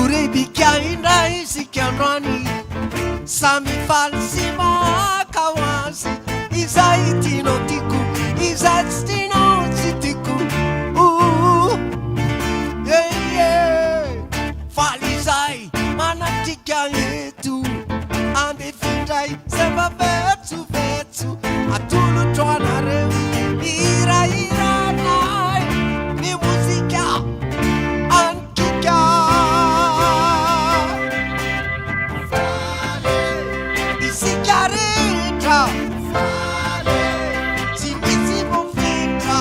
Tutoribikia indrai sikiandrani Sami falsima kawasi Izaitino tiku Izaitino sitiku Yeah yeah Falizai manatika yetu Ande findai sema vetu vetu Atulu twana reu Ira ira nai Ni musika Ankika Fale Isikarita Fale Simisi mofita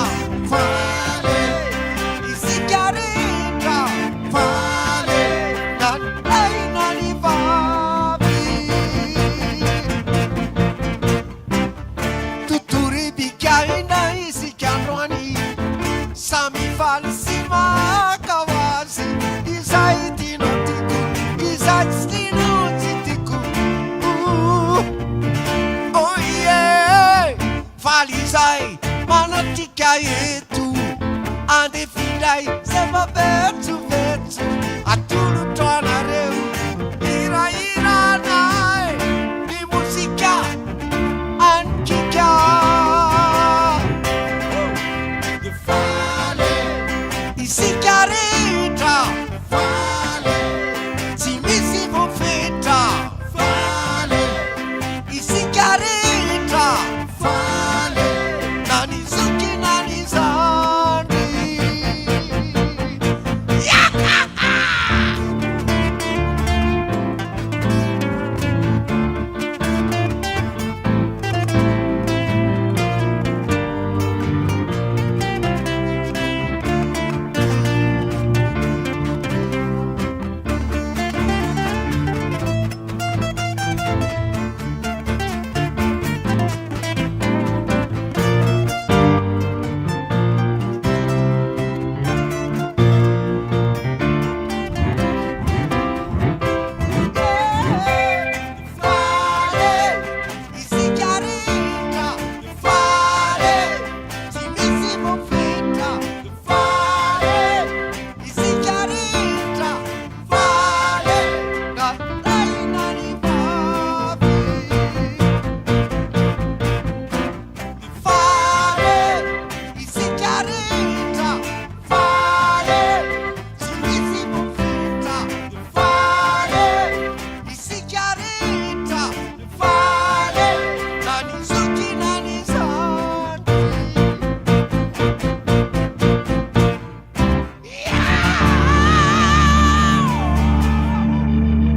Fale Isikarita Fale Nanai nanivabi Tuturibika ina isikarwani Sami falsima kawasi Izaitino tiku Izaitino titiku Oh yeah Falizai manatika yetu Ande findai sema betu